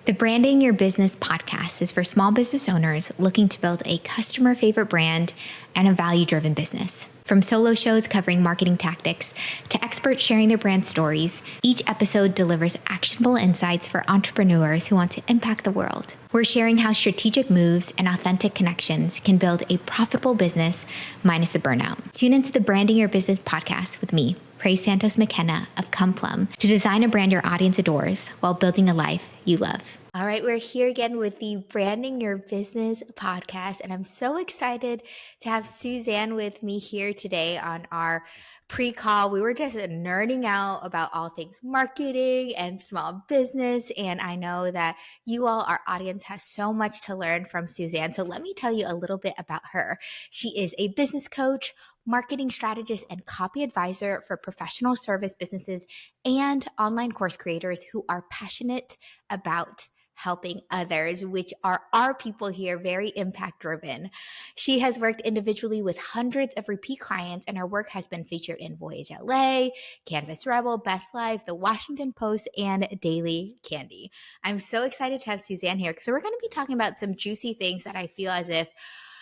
The Branding Your Business podcast is for small business owners looking to build a customer favorite brand and a value-driven business. From solo shows covering marketing tactics to experts sharing their brand stories, each episode delivers actionable insights for entrepreneurs who want to impact the world. We're sharing how strategic moves and authentic connections can build a profitable business minus the burnout. Tune into the Branding Your Business podcast with me, Praise Santos McKenna of Come Plum, to design a brand your audience adores while building a life you love. All right, we're here again with the Branding Your Business podcast, and I'm so excited to have Suzanne with me here today on our pre-call. We were just nerding out about all things marketing and small business, and I know that you all, our audience, has so much to learn from Suzanne. So let me tell you a little bit about her. She is a business coach, marketing strategist, and copy advisor for professional service businesses and online course creators who are passionate about helping others, which are our people here, very impact driven. She has worked individually with hundreds of repeat clients, and her work has been featured in Voyage LA, Canvas Rebel, Best Life, The Washington Post, and Daily Candy. I'm so excited to have Suzanne here because we're going to be talking about some juicy things that I feel as if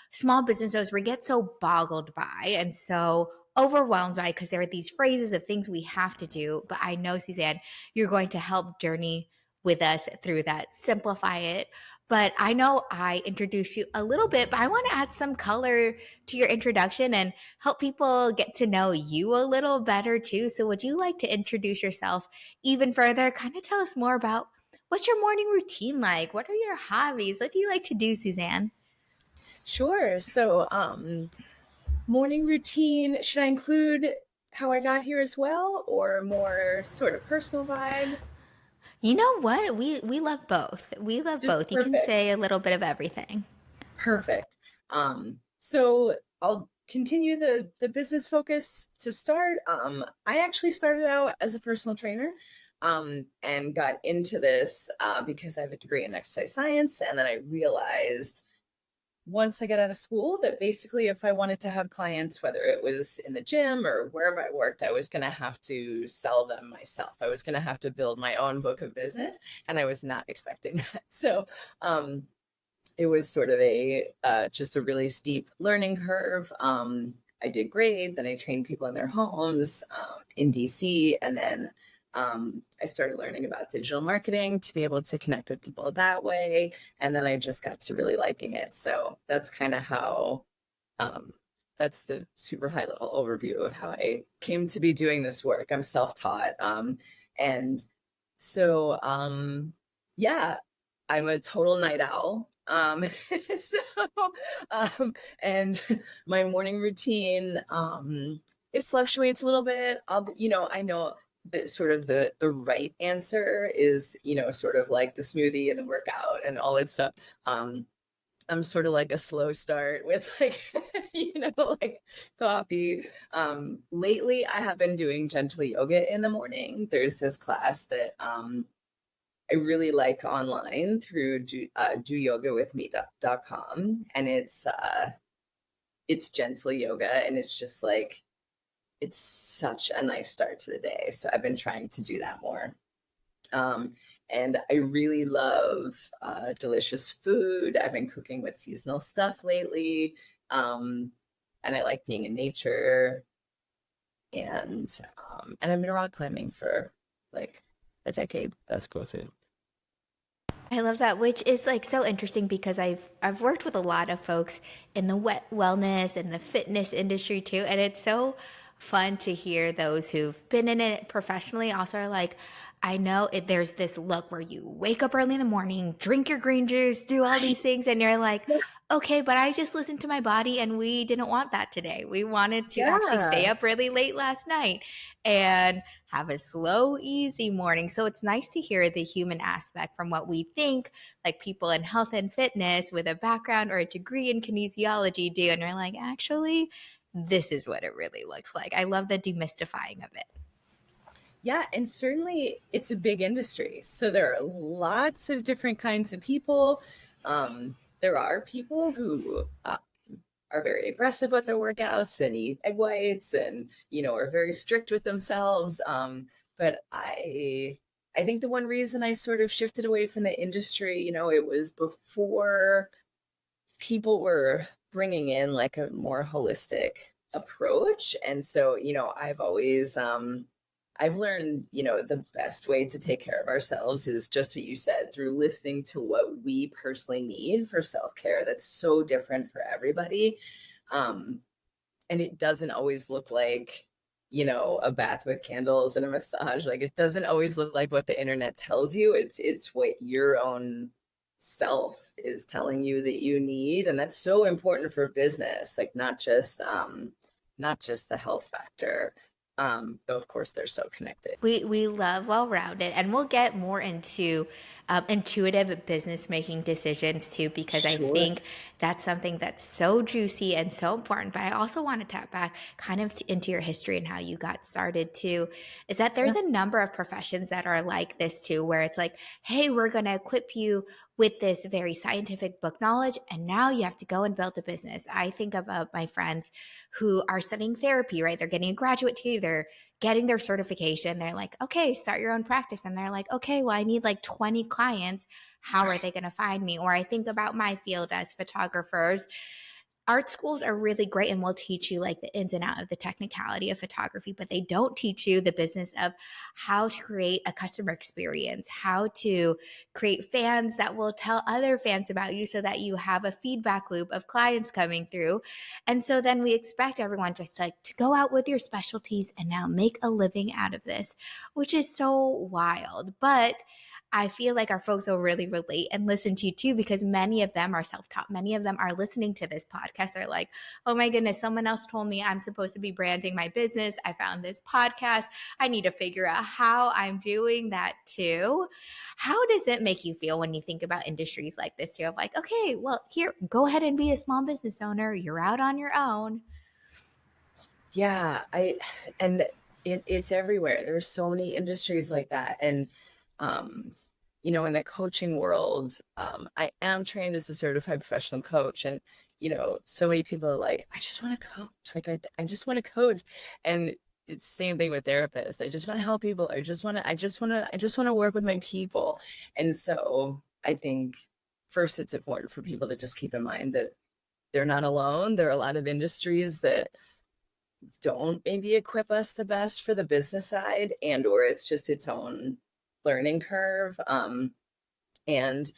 small business owners we get so boggled by and so overwhelmed by, because there are these phrases of things we have to do. But I know, Suzanne, you're going to help journey with us through that, simplify it. But I know I introduced you a little bit, but I want to add some color to your introduction and help people get to know you a little better too. So would you like to introduce yourself even further? Kind of tell us more about what's your morning routine like? What are your hobbies? What do you like to do, Suzanne? Sure. So, morning routine, should I include how I got here as well, or more sort of personal vibe? You know what? We love both. We love both. You can say a little bit of everything. Perfect. So I'll continue the business focus to start. I actually started out as a personal trainer, and got into this because I have a degree in exercise science, and then I realized once I got out of school that basically if I wanted to have clients, whether it was in the gym or wherever I worked, I was going to have to sell them myself. I was going to have to build my own book of business, and I was not expecting that. So it was sort of just a really steep learning curve. I did great. Then I trained people in their homes in DC, and then I started learning about digital marketing to be able to connect with people that way. And then I just got to really liking it. So that's kind of how, that's the super high level overview of how I came to be doing this work. I'm self-taught. And so, yeah, I'm a total night owl. And my morning routine, it fluctuates a little bit. I know that sort of the right answer is, sort of like the smoothie and the workout and all that stuff. I'm sort of like a slow start with like, like coffee. Lately I have been doing gentle yoga in the morning. There's this class that I really like online through doyogawithme.com, and it's gentle yoga, and it's just like, it's such a nice start to the day. So I've been trying to do that more. And I really love delicious food. I've been cooking with seasonal stuff lately. And I like being in nature. And I've been rock climbing for like a decade. That's cool too. I love that, which is like so interesting because I've worked with a lot of folks in the wellness and the fitness industry too, and it's so fun to hear those who've been in it professionally also are like, I know there's this look where you wake up early in the morning, drink your green juice, do all these things, and you're like, okay, but I just listened to my body and we didn't want that today. We wanted to actually stay up really late last night and have a slow, easy morning. So it's nice to hear the human aspect from what we think like people in health and fitness with a background or a degree in kinesiology do. And you're like, actually, this is what it really looks like. I love the demystifying of it. Yeah, and certainly it's a big industry. So there are lots of different kinds of people. There are people who are very aggressive with their workouts and eat egg whites and, are very strict with themselves. But I I think the one reason I sort of shifted away from the industry, it was before people were bringing in like a more holistic approach. And so, I've learned, the best way to take care of ourselves is just what you said, through listening to what we personally need for self-care. That's so different for everybody. Um, and it doesn't always look like, a bath with candles and a massage. Like, it doesn't always look like what the internet tells you. It's what your own self is telling you that you need. And that's so important for business, like not just the health factor. Though of course they're so connected. We love well-rounded, and we'll get more into intuitive business making decisions too, because I Sure. think that's something that's so juicy and so important. But I also want to tap back kind of into your history and how you got started too. Is that Yeah. there's a number of professions that are like this too, where it's like, hey, we're going to equip you with this very scientific book knowledge, and now you have to go and build a business. I think about my friends who are studying therapy, right? They're getting a graduate degree, they're getting their certification. They're like, okay, start your own practice. And they're like, okay, well, I need like 20 clients. How are they going to find me? Or I think about my field as photographers. Art schools are really great and will teach you like the ins and out of the technicality of photography, but they don't teach you the business of how to create a customer experience, how to create fans that will tell other fans about you so that you have a feedback loop of clients coming through. And so then we expect everyone just like to go out with your specialties and now make a living out of this, which is so wild. But I feel like our folks will really relate and listen to you too, because many of them are self taught. Many of them are listening to this podcast. They're like, oh my goodness, someone else told me I'm supposed to be branding my business. I found this podcast. I need to figure out how I'm doing that too. How does it make you feel when you think about industries like this? You're like, okay, well, here, go ahead and be a small business owner. You're out on your own. Yeah, and it's everywhere. There's so many industries like that. And um, in the coaching world, I am trained as a certified professional coach. And, so many people are like, I just want to coach. Like I just want to coach. And it's the same thing with therapists. I just want to help people. I just want to work with my people. And so I think first it's important for people to just keep in mind that they're not alone. There are a lot of industries that don't maybe equip us the best for the business side, and or it's just its own learning curve. And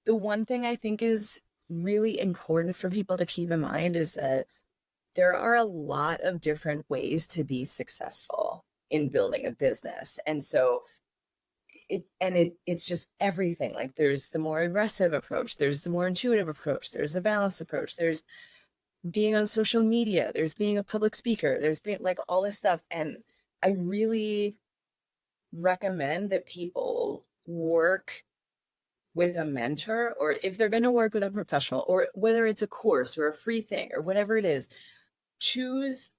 the one thing I think is really important for people to keep in mind is that there are a lot of different ways to be successful in building a business. And so it's just everything. Like, there's the more aggressive approach, there's the more intuitive approach, there's the balanced approach, there's being on social media, there's being a public speaker, there's being like all this stuff. And I really recommend that people work with a mentor, or if they're going to work with a professional, or whether it's a course or a free thing or whatever it is, choose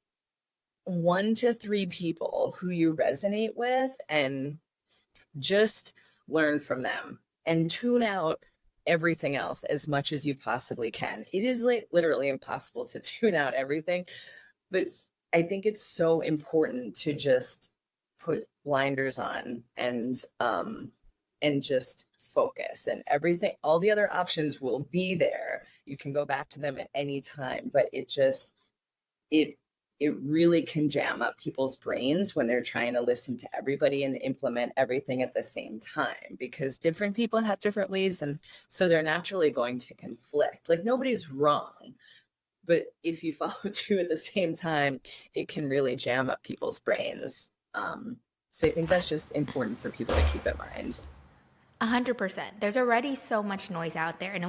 1 to 3 people who you resonate with and just learn from them and tune out everything else as much as you possibly can. It is literally impossible to tune out everything, but I think it's so important to just put blinders on and just focus, and everything, all the other options will be there. You can go back to them at any time, but it it really can jam up people's brains when they're trying to listen to everybody and implement everything at the same time, because different people have different ways, and so they're naturally going to conflict. Like, nobody's wrong, but if you follow two at the same time, it can really jam up people's brains. So I think that's just important for people to keep in mind. 100%. There's already so much noise out there. And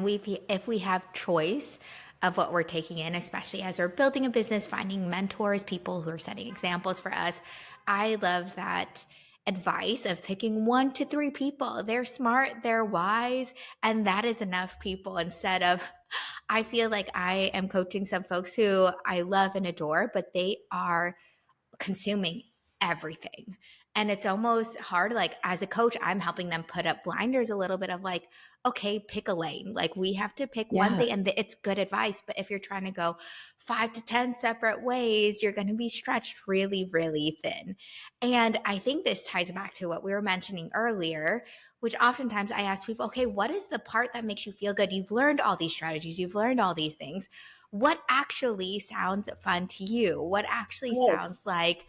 if we have choice of what we're taking in, especially as we're building a business, finding mentors, people who are setting examples for us, I love that advice of picking 1 to 3 people. They're smart, they're wise, and that is enough people instead of, I feel like I am coaching some folks who I love and adore, but they are consuming everything. And it's almost hard. Like as a coach, I'm helping them put up blinders a little bit of like, okay, pick a lane. Like we have to pick one Yeah. thing, and it's good advice. But if you're trying to go 5 to 10 separate ways, you're going to be stretched really, really thin. And I think this ties back to what we were mentioning earlier, which oftentimes I ask people, okay, what is the part that makes you feel good? You've learned all these strategies, you've learned all these things. What actually sounds fun to you? What actually sounds Yes. like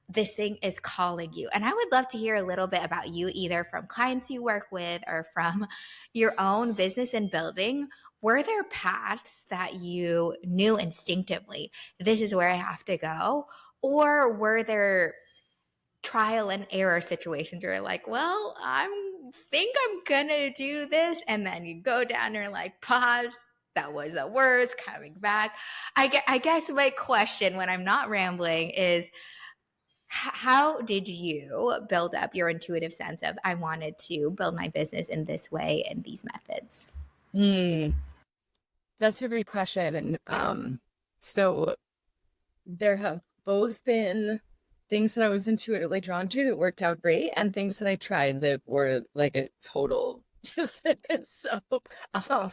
this thing is calling you? And I would love to hear a little bit about you, either from clients you work with or from your own business and building. Were there paths that you knew instinctively, this is where I have to go? Or were there trial and error situations where you're like, well, think I'm gonna do this, and then you go down and you're like, pause, that was the words coming back. I guess my question when I'm not rambling is, how did you build up your intuitive sense of, I wanted to build my business in this way and these methods? That's a great question. And so there have both been things that I was intuitively drawn to that worked out great, and things that I tried that were like a total just so um,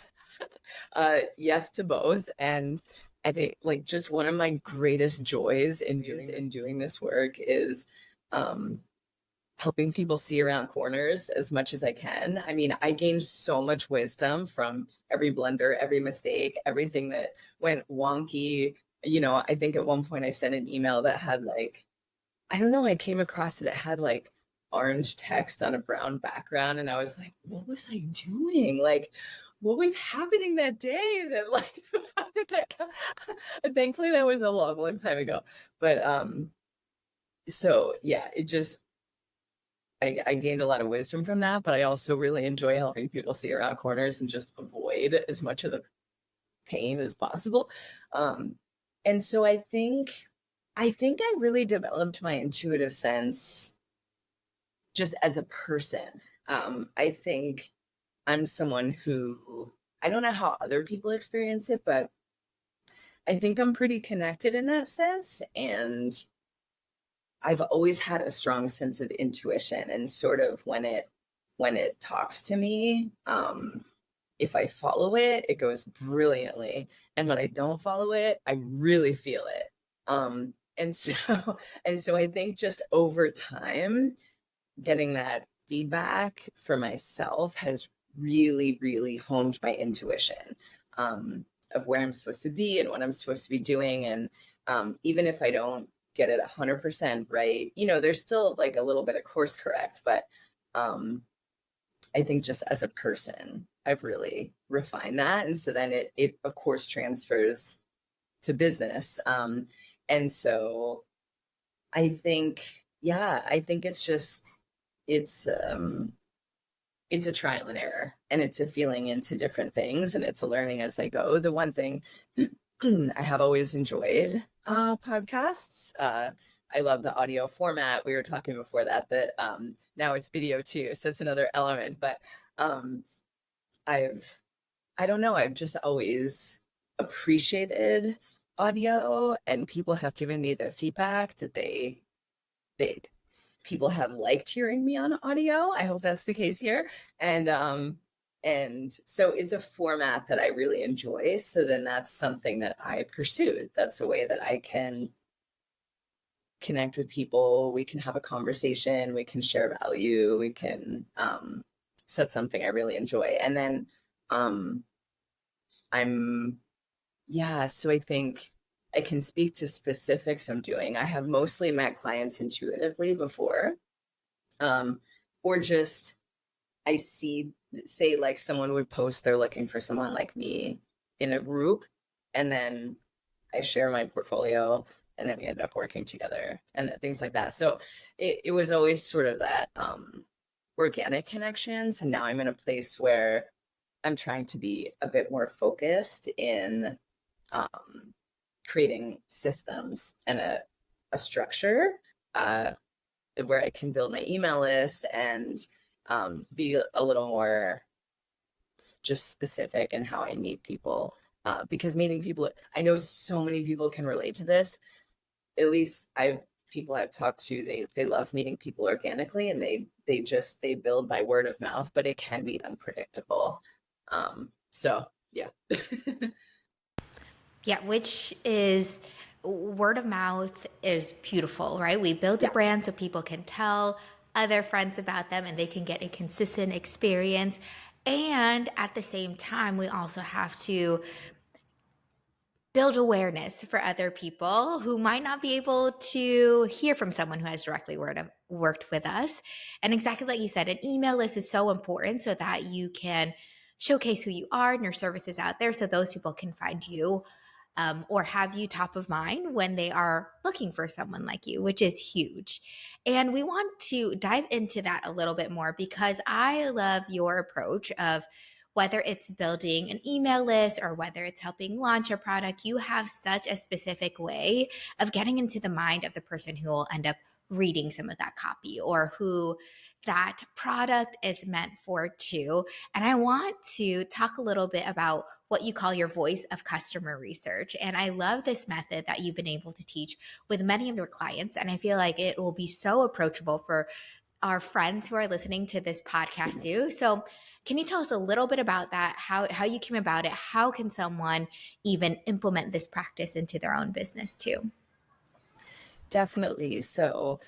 yes to both. And I think like just one of my greatest joys in doing this work is um helping people see around corners as much as I can. I mean, I gained so much wisdom from every blunder, every mistake, everything that went wonky. You know, I think at one point I sent an email that had like, I don't know, I came across it. It had like orange text on a brown background. And I was like, what was I doing? Like, what was happening that day that like, how did that come? Thankfully that was a long, long time ago. But, so yeah, it just, I gained a lot of wisdom from that, but I also really enjoy helping people see around corners and just avoid as much of the pain as possible. And so I think I really developed my intuitive sense just as a person. I think I'm someone who, I don't know how other people experience it, but I think I'm pretty connected in that sense. And I've always had a strong sense of intuition, and sort of when it talks to me, if I follow it, it goes brilliantly. And when I don't follow it, I really feel it. And so and so I think just over time, getting that feedback for myself has really, really honed my intuition of where I'm supposed to be and what I'm supposed to be doing. And even if I don't get it 100% right, you know, there's still like a little bit of course correct, but I think just as a person, I've really refined that. And so then it of course transfers to business. And so I think, yeah, I think it's it's a trial and error, and it's a feeling into different things, and it's a learning as I go. The one thing I have always enjoyed podcasts. I love the audio format. We were talking before that now it's video too, so it's another element. But um, I don't know, I've just always appreciated audio, and people have given me the feedback that they people have liked hearing me on audio. I hope that's the case here. And so it's a format that I really enjoy. So then that's something that I pursued. That's a way that I can connect with people. We can have a conversation. We can share value. We can, so that's something I really enjoy. And then, I'm, yeah, so I think I can speak to specifics I'm doing. I have mostly met clients intuitively before, or just I see, say, like someone would post they're looking for someone like me in a group, and then I share my portfolio, and then we end up working together and things like that. So it was always sort of that organic connections. And now I'm in a place where I'm trying to be a bit more focused in creating systems and a structure where I can build my email list and be a little more just specific in how I meet people. Because meeting people, I know so many people can relate to this. At least I've people I've talked to, they love meeting people organically, and they build by word of mouth, but it can be unpredictable. So yeah. Yeah, which is word of mouth is beautiful, right? We build a Yeah. brand so people can tell other friends about them and they can get a consistent experience. And at the same time, we also have to build awareness for other people who might not be able to hear from someone who has directly worked with us. And exactly like you said, an email list is so important so that you can showcase who you are and your services out there so those people can find you, or have you top of mind when they are looking for someone like you, which is huge. And we want to dive into that a little bit more because I love your approach of whether it's building an email list or whether it's helping launch a product, you have such a specific way of getting into the mind of the person who will end up reading some of that copy or who that product is meant for too. And I want to talk a little bit about what you call your voice of customer research. And I love this method that you've been able to teach with many of your clients. And I feel like it will be so approachable for our friends who are listening to this podcast too. So can you tell us a little bit about that? How you came about it? How can someone even implement this practice into their own business too? Definitely. So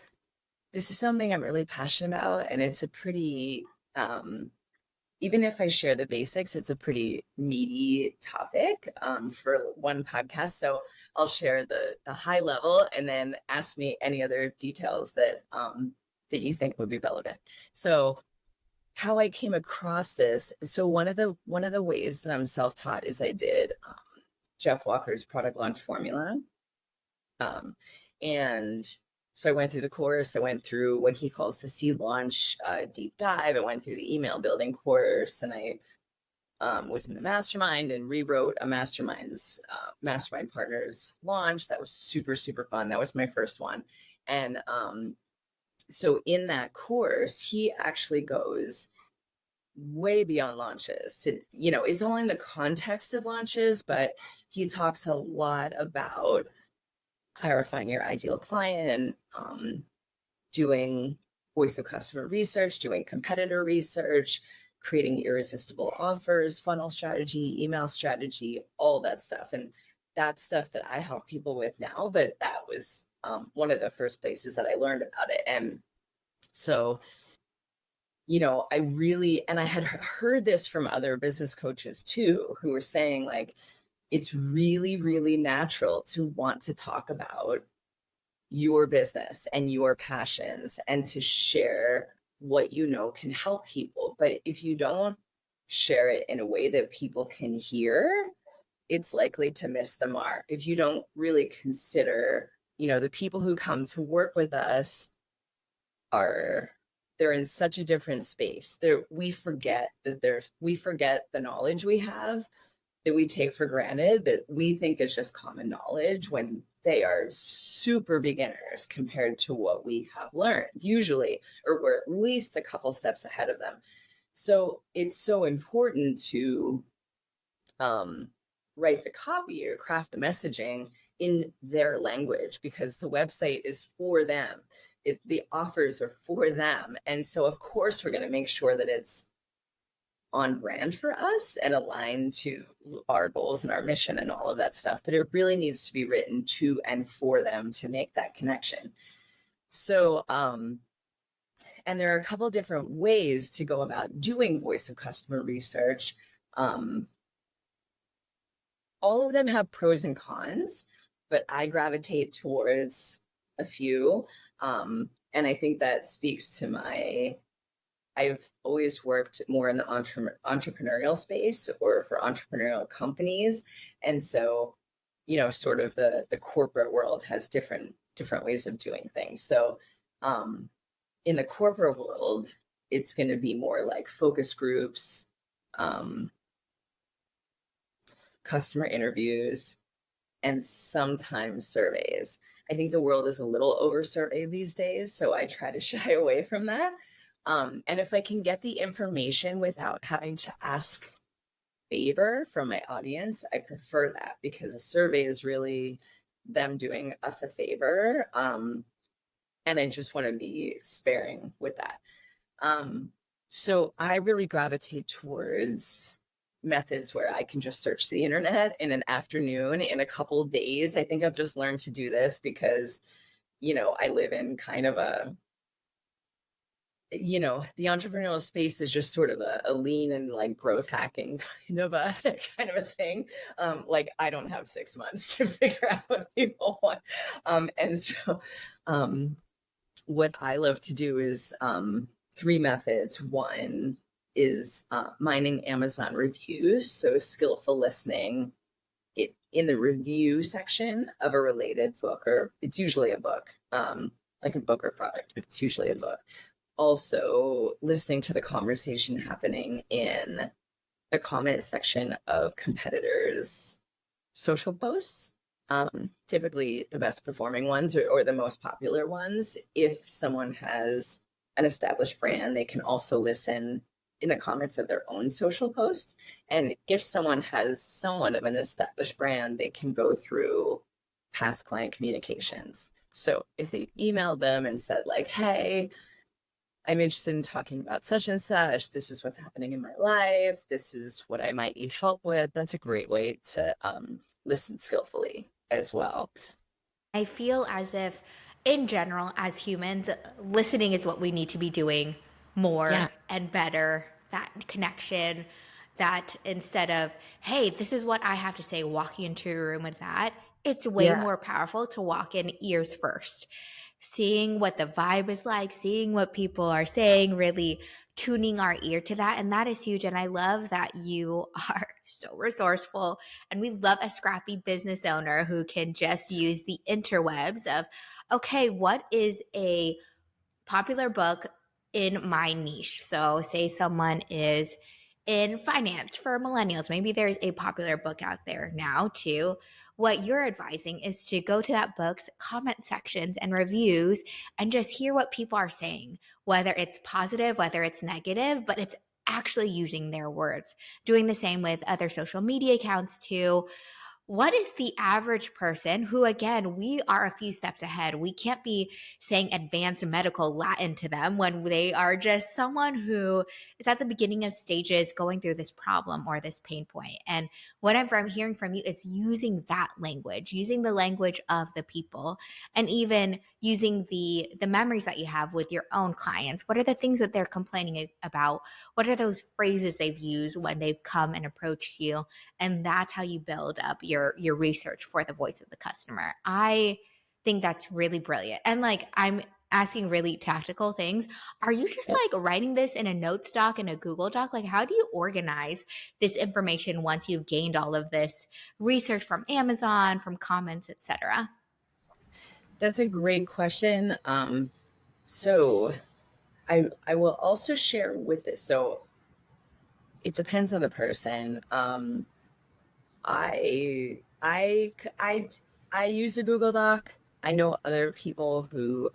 this is something I'm really passionate about, and it's a pretty, even if I share the basics, it's a pretty meaty topic for one podcast. So I'll share the high level, and then ask me any other details that you think would be relevant. So how I came across this. So one of the ways that I'm self-taught is I did Jeff Walker's product launch formula. And so I went through the course. I went through what he calls the seed launch deep dive. I went through the email building course, and I was in the mastermind and rewrote a mastermind partners launch. That was super, super fun. That was my first one. And so in that course, he actually goes way beyond launches to, it's all in the context of launches, but he talks a lot about clarifying your ideal client, doing voice of customer research, doing competitor research, creating irresistible offers, funnel strategy, email strategy, all that stuff. And that's stuff that I help people with now, but that was one of the first places that I learned about it. And so, and I had heard this from other business coaches too, who were saying like, it's really, really natural to want to talk about your business and your passions and to share what can help people. But if you don't share it in a way that people can hear, it's likely to miss the mark. If you don't really consider, the people who come to work with us they're in such a different space. We forget the knowledge we have that we take for granted, that we think is just common knowledge, when they are super beginners compared to what we have learned usually, or we're at least a couple steps ahead of them. So it's so important to write the copy or craft the messaging in their language, because the website is for them. The offers are for them. And so of course we're going to make sure that it's on brand for us and aligned to our goals and our mission and all of that stuff. But it really needs to be written to and for them to make that connection. So, and there are a couple different ways to go about doing voice of customer research. All of them have pros and cons, but I gravitate towards a few. And I think that speaks to I've always worked more in the entrepreneurial space or for entrepreneurial companies. And so, sort of the corporate world has different ways of doing things. So in the corporate world, it's going to be more like focus groups, customer interviews, and sometimes surveys. I think the world is a little over surveyed these days, so I try to shy away from that. And if I can get the information without having to ask favor from my audience, I prefer that, because a survey is really them doing us a favor. And I just want to be sparing with that. So I really gravitate towards methods where I can just search the internet in an afternoon, in a couple of days. I think I've just learned to do this because, I live in kind of the entrepreneurial space is just sort of a lean and like growth hacking kind of a thing. Like I don't have 6 months to figure out what people want. And so what I love to do is three methods. One is mining Amazon reviews, so skillful listening in the review section of a related book, or it's usually a book, like a book or product, but it's usually a book. Also, listening to the conversation happening in the comment section of competitors' social posts. Typically the best performing ones or the most popular ones. If someone has an established brand, they can also listen in the comments of their own social post. And if someone has somewhat of an established brand, they can go through past client communications. So if they emailed them and said like, hey, I'm interested in talking about such and such. This is what's happening in my life. This is what I might need help with. That's a great way to listen skillfully as well. I feel as if, in general, as humans, listening is what we need to be doing more Yeah. and better. That connection, that instead of, hey, this is what I have to say, walking into a room with that, it's way Yeah. more powerful to walk in ears first. Seeing what the vibe is like, seeing what people are saying, really tuning our ear to that. And that is huge. And I love that you are so resourceful. And we love a scrappy business owner who can just use the interwebs of, okay, what is a popular book in my niche? So, say someone is in finance for millennials. Maybe there's a popular book out there now too. What you're advising is to go to that book's comment sections and reviews and just hear what people are saying, whether it's positive, whether it's negative, but it's actually using their words. Doing the same with other social media accounts too. What is the average person who, again, we are a few steps ahead? We can't be saying advanced medical Latin to them when they are just someone who is at the beginning of stages going through this problem or this pain point. And whatever I'm hearing from you is using that language, using the language of the people, and even using the memories that you have with your own clients. What are the things that they're complaining about? What are those phrases they've used when they've come and approached you? And that's how you build up your research for the voice of the customer. I think that's really brilliant. And like, I'm asking really tactical things. Are you just Yep. like writing this in a notes doc in a Google Doc? Like, how do you organize this information once you've gained all of this research from Amazon, from comments, etc.? That's a great question. So I will also share with this. So it depends on the person. I I c- I use a Google Doc. I know other people who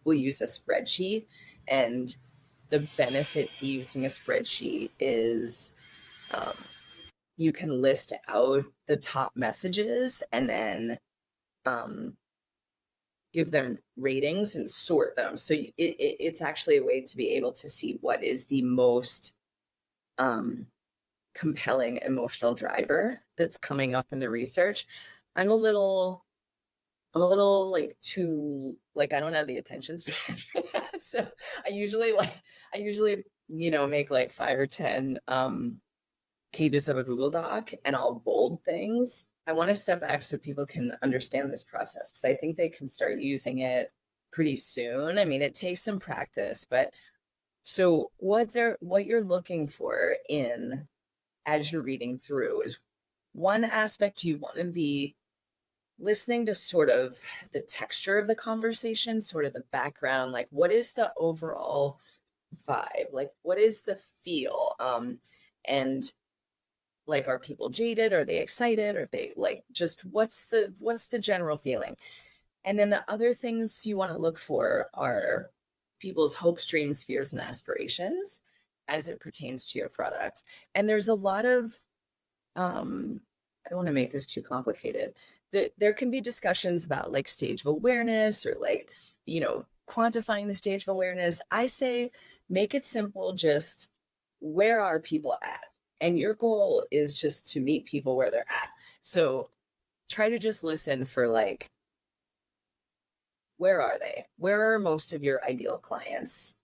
will use a spreadsheet, and the benefit to using a spreadsheet is um, you can list out the top messages and then um, give them ratings and sort them. So it's actually a way to be able to see what is the most um, compelling emotional driver that's coming up in the research. I'm a little like too like I don't have the attention span for that. So I usually make like 5 or 10 pages of a Google Doc and I'll bold things. I want to step back so people can understand this process because I think they can start using it pretty soon. I mean, it takes some practice, but so what you're looking for in as you're reading through is one aspect you want to be listening to sort of the texture of the conversation, sort of the background, like what is the overall vibe? Like what is the feel? And like are people jaded? Are they excited? Are they like just what's the general feeling? And then the other things you want to look for are people's hopes, dreams, fears, and aspirations as it pertains to your product. And there's a lot of I don't want to make this too complicated. There can be discussions about like stage of awareness or like, quantifying the stage of awareness, I say make it simple. Just where are people at? And your goal is just to meet people where they're at. So try to just listen for like, where are they? Where are most of your ideal clients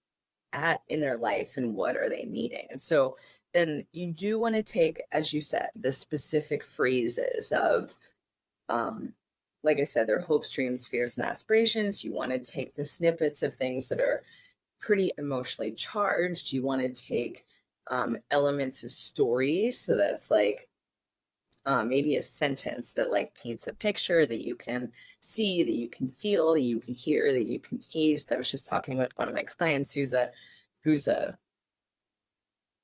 at in their life, and what are they needing? And so then you do want to take, as you said, the specific phrases of, like I said, their hopes, dreams, fears, and aspirations. You want to take the snippets of things that are pretty emotionally charged. You want to take elements of stories. So that's like maybe a sentence that like paints a picture that you can see, that you can feel, that you can hear, that you can taste. I was just talking with one of my clients who's a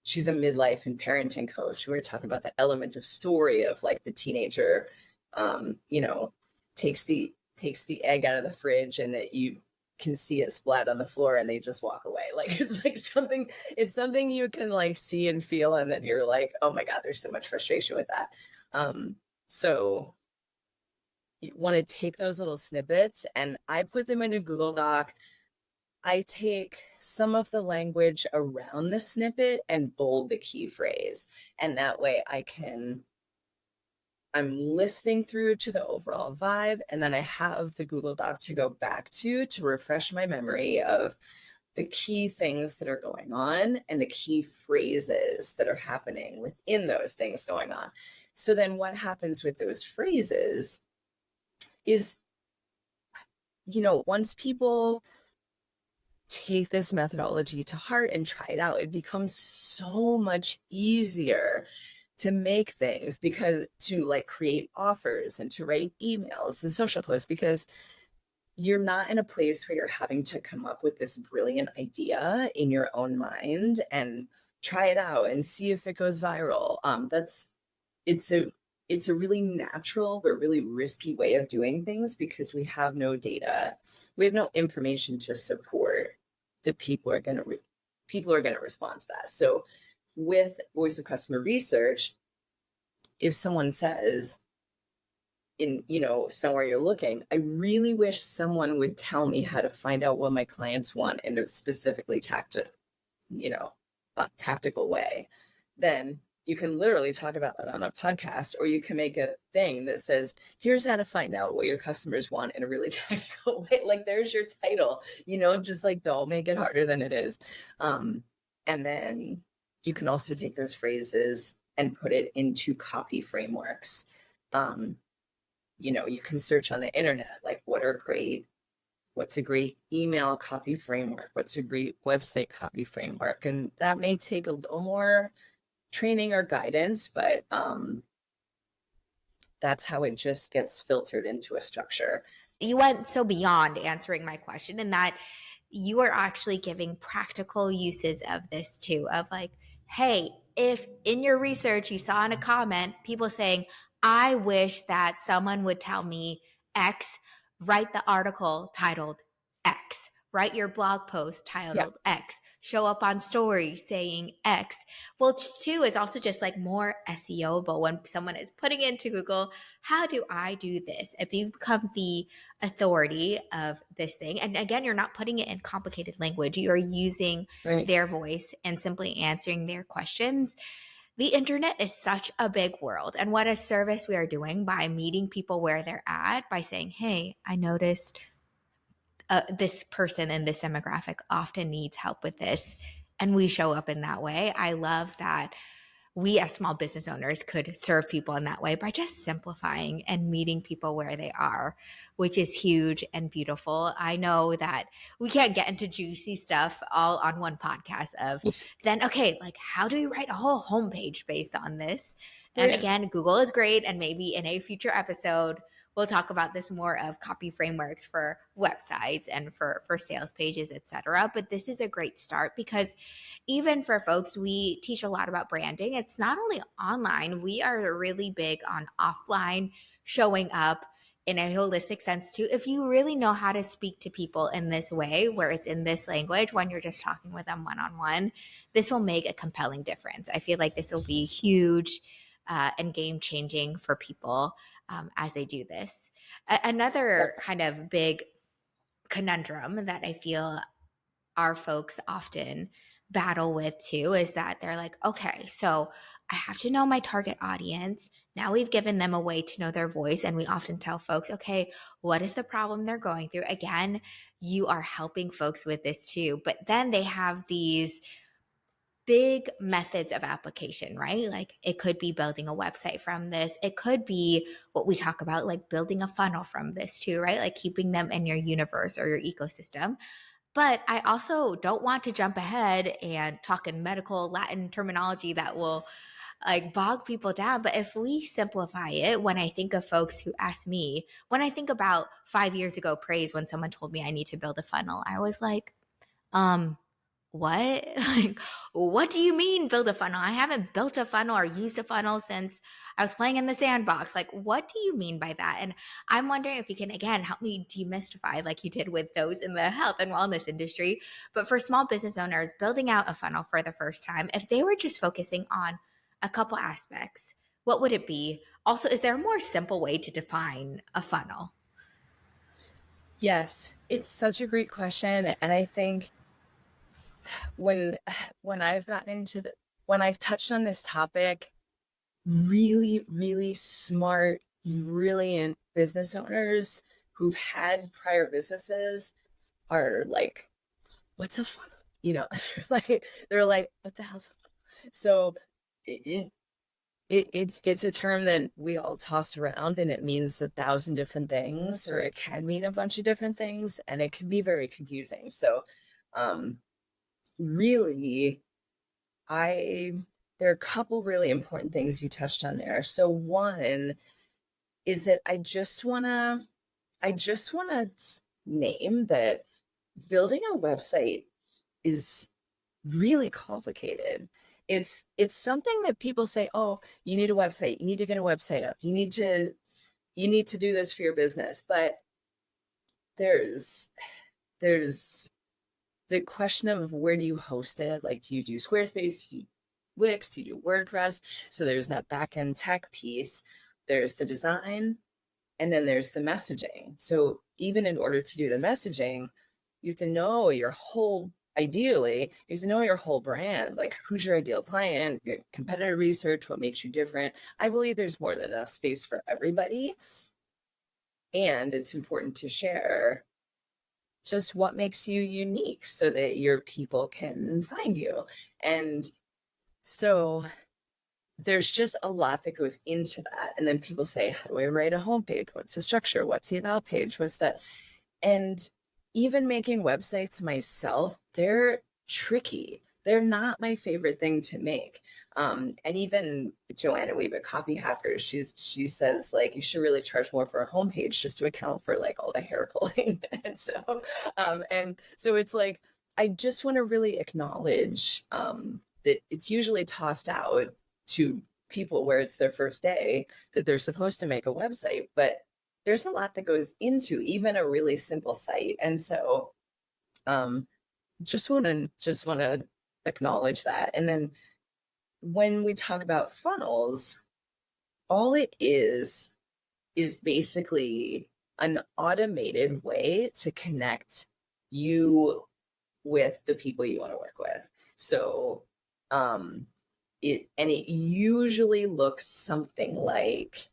she's a midlife and parenting coach. We were talking about the element of story of like the teenager, you know, takes the egg out of the fridge and that you can see it splat on the floor and they just walk away. Like it's something you can like see and feel, and then you're like, oh my God, there's so much frustration with that. So you want to take those little snippets, and I put them in a Google Doc. I take some of the language around the snippet and bold the key phrase. And that way I'm listening through to the overall vibe. And then I have the Google Doc to go back to refresh my memory of the key things that are going on and the key phrases that are happening within those things going on. So then what happens with those phrases is, once people take this methodology to heart and try it out, it becomes so much easier to make things, because to like create offers and to write emails and social posts, because you're not in a place where you're having to come up with this brilliant idea in your own mind and try it out and see if it goes viral. It's a really natural but really risky way of doing things, because we have no data, we have no information to support that people are going to respond to that. So with voice of customer research, if someone says in, somewhere you're looking, I really wish someone would tell me how to find out what my clients want in a specifically tactical way, then you can literally talk about that on a podcast, or you can make a thing that says, here's how to find out what your customers want in a really tactical way. Like, there's your title, just like, don't make it harder than it is. And then you can also take those phrases and put it into copy frameworks. You can search on the internet, like what's a great email copy framework? What's a great website copy framework? And that may take a little more training or guidance, but that's how it just gets filtered into a structure. You went so beyond answering my question, in that you are actually giving practical uses of this too, of like, hey, if in your research you saw in a comment people saying, I wish that someone would tell me X, write the article titled X, write your blog post titled X, show up on story saying X. Well, two is also just like more SEO, but when someone is putting into Google, how do I do this? If you've become the authority of this thing, and again, you're not putting it in complicated language, you're using their voice and simply answering their questions. The internet is such a big world, and what a service we are doing by meeting people where they're at, by saying, hey, I noticed this person in this demographic often needs help with this, and we show up in that way. I love that we as small business owners could serve people in that way by just simplifying and meeting people where they are, which is huge and beautiful. I know that we can't get into juicy stuff all on one podcast of then, okay, like how do we write a whole homepage based on this? And again, Google is great. And maybe in a future episode, we'll talk about this more of copy frameworks for websites and for sales pages, etc. But this is a great start, because even for folks, we teach a lot about branding. It's not only online, we are really big on offline, showing up in a holistic sense too. If you really know how to speak to people in this way, where it's in this language, when you're just talking with them one-on-one, this will make a compelling difference. I feel like this will be huge and game-changing for people as they do this. Another kind of big conundrum that I feel our folks often battle with too is that they're like, okay, so I have to know my target audience. Now we've given them a way to know their voice. And we often tell folks, okay, what is the problem they're going through? Again, you are helping folks with this too. But then they have these big methods of application, right? Like it could be building a website from this. It could be what we talk about, like building a funnel from this too, right? Like keeping them in your universe or your ecosystem. But I also don't want to jump ahead and talk in medical Latin terminology that will like bog people down. But if we simplify it, when I think of folks who ask me, when I think about 5 years ago praise, when someone told me I need to build a funnel, I was like, um, what? Like, what do you mean build a funnel? I haven't built a funnel or used a funnel since I was playing in the sandbox. Like, what do you mean by that? And I'm wondering if you can, again, help me demystify like you did with those in the health and wellness industry. But for small business owners building out a funnel for the first time, if they were just focusing on a couple aspects, what would it be? Also, is there a more simple way to define a funnel? Yes, it's such a great question. And I think when when I've gotten into the when I've touched on this topic, really, really smart, brilliant business owners who've had prior businesses are like, what's a funnel? You know, they're like, what the hell's a funnel? So it's a term that we all toss around, and it means 1,000 different things, or it can mean a bunch of different things, and it can be very confusing. So um really, I there are a couple really important things you touched on there. So one is that I just want to name that building a website is really complicated. It's something that people say, "Oh, you need a website. You need to get a website up. You need to do this for your business." But there's there's the question of where do you host it? Like, do you do Squarespace? Do you do Wix? Do you do WordPress? So there's that back end tech piece. There's the design, and then there's the messaging. So even in order to do the messaging, you have to know your whole, ideally, you have to know your whole brand. Like, who's your ideal client, your competitor research, what makes you different. I believe there's more than enough space for everybody. And it's important to share just what makes you unique so that your people can find you. And so there's just a lot that goes into that. And then people say, how do I write a homepage? What's the structure? What's the about page? What's that? And even making websites myself, they're tricky. They're not my favorite thing to make. And even Joanna Weaver, Copy Hackers, she says like you should really charge more for a homepage just to account for like all the hair pulling. And so it's like I just want to really acknowledge that it's usually tossed out to people where it's their first day that they're supposed to make a website, but there's a lot that goes into even a really simple site. And so um just want to acknowledge that. And then when we talk about funnels, all it is basically an automated way to connect you with the people you want to work with. So it usually looks something like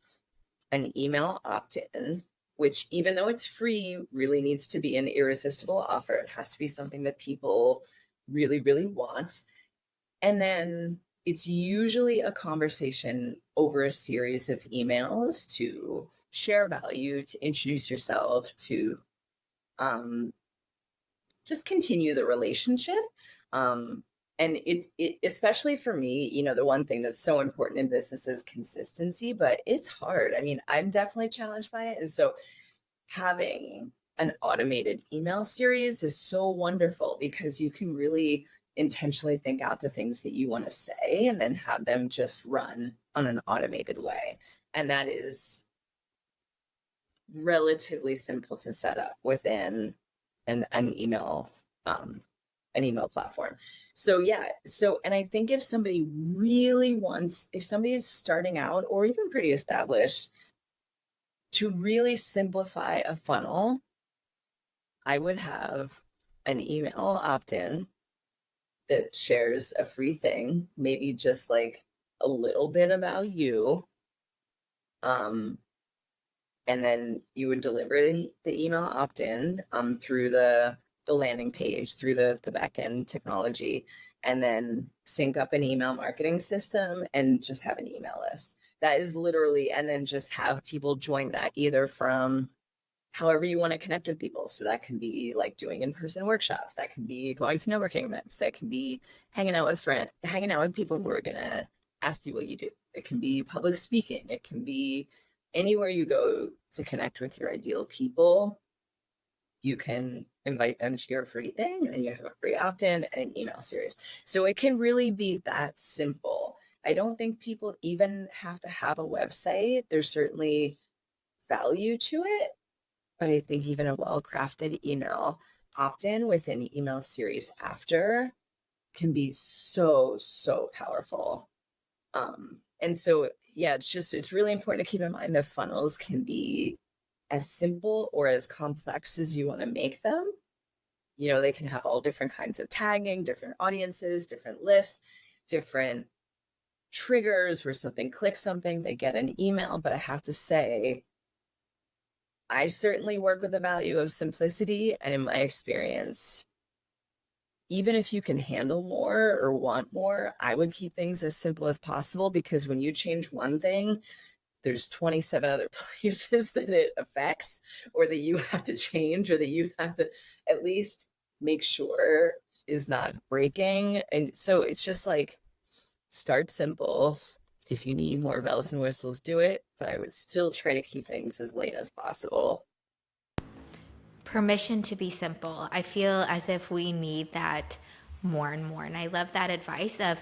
an email opt-in, which even though it's free, really needs to be an irresistible offer. It has to be something that people really, really want. And then it's usually a conversation over a series of emails to share value, to introduce yourself, to just continue the relationship. And especially for me, the one thing that's so important in business is consistency, but it's hard. I mean, I'm definitely challenged by it. And so having an automated email series is so wonderful because you can really intentionally think out the things that you want to say and then have them just run on an automated way. And that is relatively simple to set up within an email platform. So and I think if somebody if somebody is starting out or even pretty established, to really simplify a funnel, I would have an email opt-in that shares a free thing, maybe just like a little bit about you. And then you would deliver the email opt-in through the landing page, through the back-end technology, and then sync up an email marketing system and just have an email list. That is literally, and then just have people join that either from however you want to connect with people. So that can be like doing in-person workshops, that can be going to networking events, that can be hanging out with friends, hanging out with people who are gonna ask you what you do. It can be public speaking, it can be anywhere you go to connect with your ideal people. You can invite them to your free thing, and you have a free opt-in and an email series. So it can really be that simple. I don't think people even have to have a website. There's certainly value to it, but I think even a well-crafted email opt-in with an email series after can be so, so powerful. And so, yeah, it's really important to keep in mind that funnels can be as simple or as complex as you want to make them. You know, they can have all different kinds of tagging, different audiences, different lists, different triggers where something clicks something, they get an email. But I have to say, I certainly work with the value of simplicity. And in my experience, even if you can handle more or want more, I would keep things as simple as possible, because when you change one thing, there's 27 other places that it affects, or that you have to change, or that you have to at least make sure is not breaking. And so it's just like, start simple. If you need more bells and whistles, do it. But I would still try to keep things as light as possible. Permission to be simple. I feel as if we need that more and more. And I love that advice of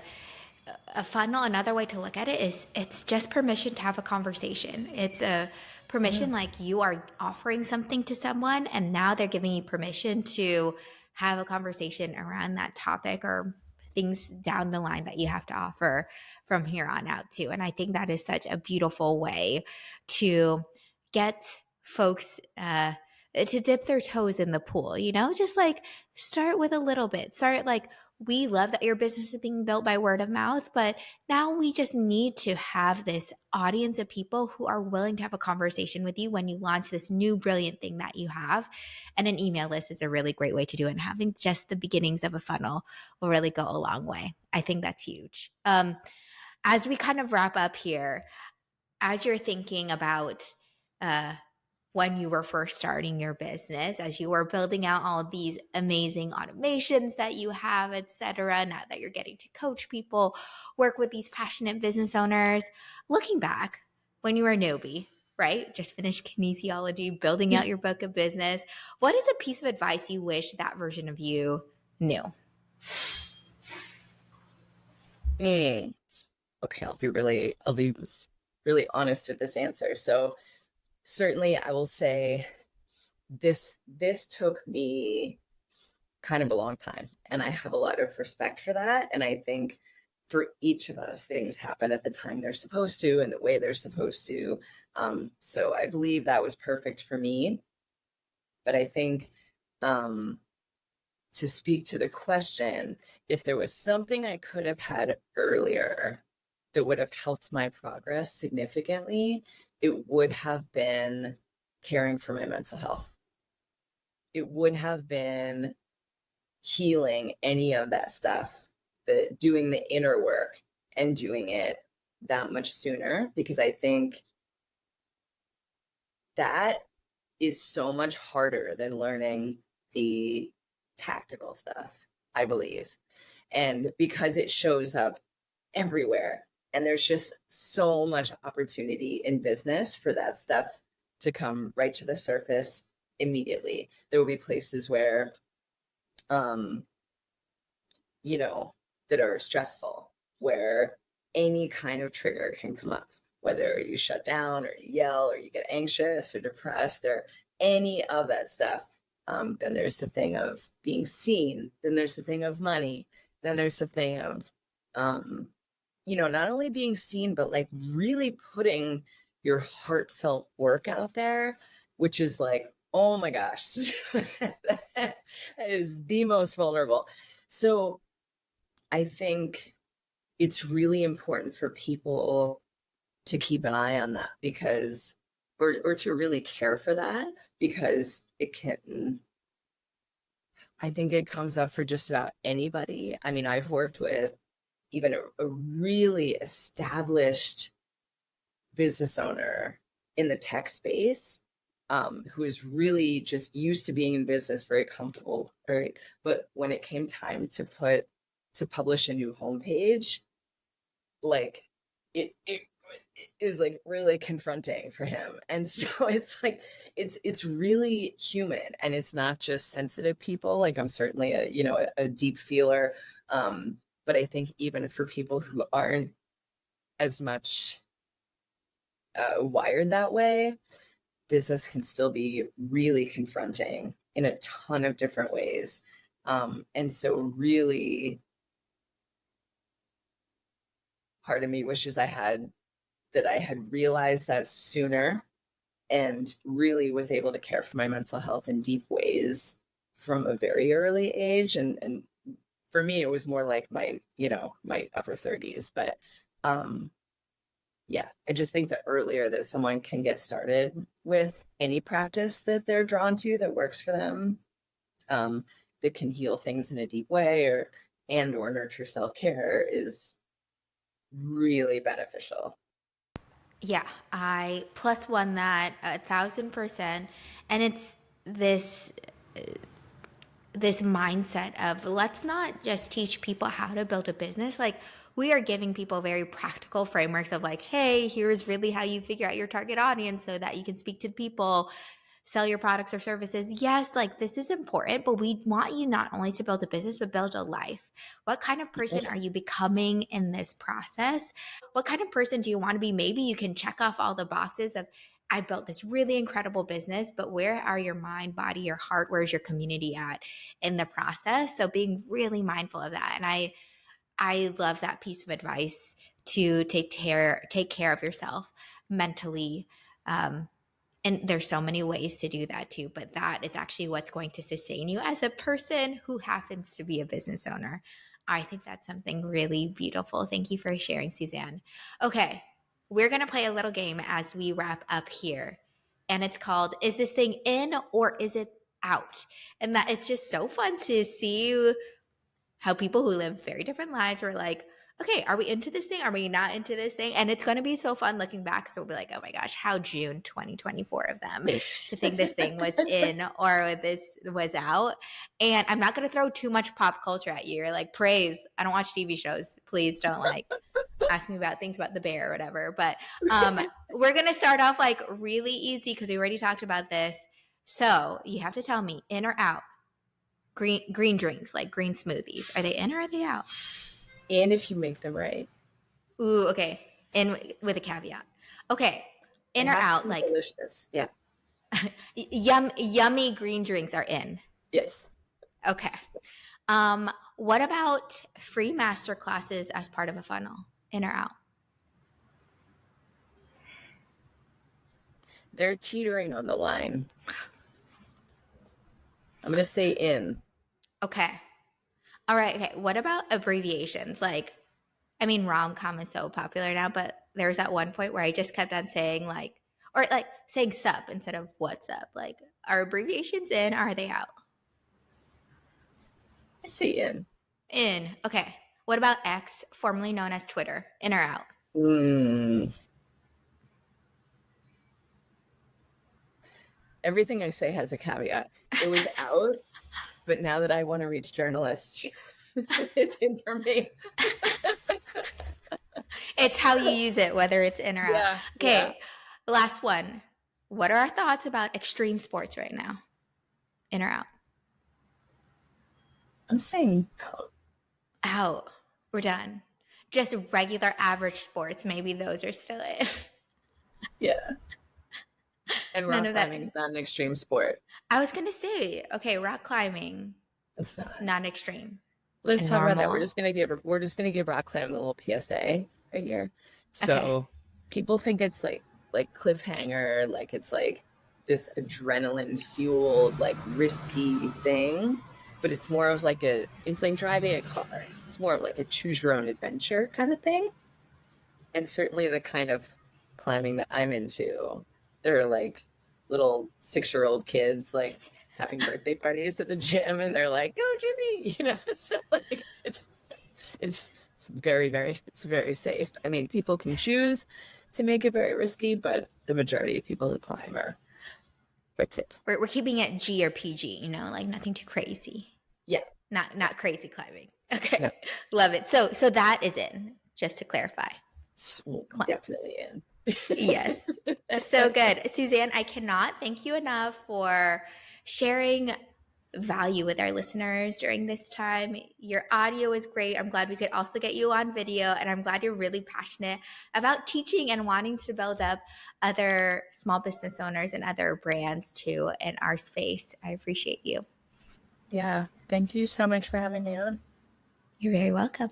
a funnel. Another way to look at it is it's just permission to have a conversation. It's a permission, like you are offering something to someone and now they're giving you permission to have a conversation around that topic or things down the line that you have to offer from here on out too. And I think that is such a beautiful way to get folks to dip their toes in the pool, you know, just like start with a little bit. Start like, we love that your business is being built by word of mouth, but now we just need to have this audience of people who are willing to have a conversation with you when you launch this new brilliant thing that you have. And an email list is a really great way to do it. And having just the beginnings of a funnel will really go a long way. I think that's huge. As we kind of wrap up here, as you're thinking about when you were first starting your business, as you were building out all of these amazing automations that you have, et cetera, now that you're getting to coach people, work with these passionate business owners, looking back when you were a newbie, right? Just finished kinesiology, building out your book of business. What is a piece of advice you wish that version of you knew? Okay, I'll be really honest with this answer. So certainly I will say this took me kind of a long time, and I have a lot of respect for that. And I think for each of us, things happen at the time they're supposed to and the way they're supposed to. So I believe that was perfect for me. But I think to speak to the question, if there was something I could have had earlier that would have helped my progress significantly, it would have been caring for my mental health. It would have been healing any of that stuff, doing the inner work and doing it that much sooner, because I think that is so much harder than learning the tactical stuff, I believe. And because it shows up everywhere, and there's just so much opportunity in business for that stuff to come right to the surface immediately. There will be places where you know, that are stressful, where any kind of trigger can come up, whether you shut down or you yell or you get anxious or depressed or any of that stuff. Then there's the thing of being seen. Then there's the thing of money. Then there's the thing of, not only being seen, but like really putting your heartfelt work out there, which is like Oh my gosh. That is the most vulnerable. So I think it's really important for people to keep an eye on that, because, or to really care for that, because it can, I think it comes up for just about anybody. I mean, I've worked with even a really established business owner in the tech space, who is really just used to being in business, very comfortable, right? But when it came time to publish a new homepage, like it was like really confronting for him. And so it's like it's really human, and it's not just sensitive people. Like, I'm certainly a deep feeler, but I think even for people who aren't as much wired that way, business can still be really confronting in a ton of different ways. And so really, part of me wishes I had realized that sooner, and really was able to care for my mental health in deep ways from a very early age. And for me, it was more like my upper 30s. But yeah, I just think that earlier that someone can get started with any practice that they're drawn to, that works for them, that can heal things in a deep way, or nurture self-care, is really beneficial. Yeah, I plus one that 1,000%. And it's this mindset of let's not just teach people how to build a business. Like, we are giving people very practical frameworks of like, hey, here's really how you figure out your target audience so that you can speak to people, sell your products or services. Yes, like this is important, but we want you not only to build a business, but build a life. What kind of person are you becoming in this process? What kind of person do you want to be? Maybe you can check off all the boxes of, I built this really incredible business, but where are your mind, body, your heart? Where's your community at in the process? So being really mindful of that. And I love that piece of advice to take care of yourself mentally. And there's so many ways to do that too, but that is actually what's going to sustain you as a person who happens to be a business owner. I think that's something really beautiful. Thank you for sharing, Suzanne. Okay, we're going to play a little game as we wrap up here. And it's called, is this thing in or is it out? And that it's just so fun to see how people who live very different lives were like, okay, are we into this thing? Are we not into this thing? And it's going to be so fun looking back. So we'll be like, oh my gosh, how June 2024 of them to think this thing was in or this was out. And I'm not going to throw too much pop culture at you. You're like, praise. I don't watch TV shows. Please don't like ask me about things about the bear or whatever. But we're going to start off like really easy because we already talked about this. So you have to tell me in or out. Green drinks, like green smoothies. Are they in or are they out? And if you make them right, Ooh, okay. In with a caveat. Okay. they In or have to out, be like delicious. Yeah. yummy green drinks are in. Yes. Okay. What about free master classes as part of a funnel? In or out? They're teetering on the line. I'm going to say in. Okay. All right. Okay. What about abbreviations? Like, I mean, rom-com is so popular now, but there was at one point where I just kept on saying like, or like saying sup instead of what's up. Like, are abbreviations in or are they out? I say in. In. Okay. What about X, formerly known as Twitter? In or out? Mm. Everything I say has a caveat. It was out, but now that I want to reach journalists, it's in for me. It's how you use it, whether it's in or out. Yeah. Okay. Yeah. Last one. What are our thoughts about extreme sports right now? In or out? I'm saying out. Out. We're done. Just regular average sports. Maybe those are still in. Yeah. And None rock of climbing that. is not an extreme sport. I was going to say, okay, rock climbing, It's not. not extreme. Let's And talk about that. normal. We're just gonna give rock climbing a little PSA right here. Okay. So people think it's like cliffhanger, like it's like this adrenaline fueled, like risky thing, but it's more of like it's like driving a car. It's more of like a choose your own adventure kind of thing. And certainly the kind of climbing that I'm into, there are like little 6-year-old kids like having birthday parties at the gym, and they're like, "Go, Jimmy!" So like it's it's very safe. I mean, people can choose to make it very risky, but the majority of people who climb are quite safe. We're keeping it G or PG, like nothing too crazy. Yeah, Not crazy climbing. Okay. no, Love it. So that is in, just to clarify. definitely in. Yes. So good. Suzanne, I cannot thank you enough for sharing value with our listeners during this time. Your audio is great. I'm glad we could also get you on video, and I'm glad you're really passionate about teaching and wanting to build up other small business owners and other brands too in our space. I appreciate you. Yeah, thank you so much for having me on. You're very welcome.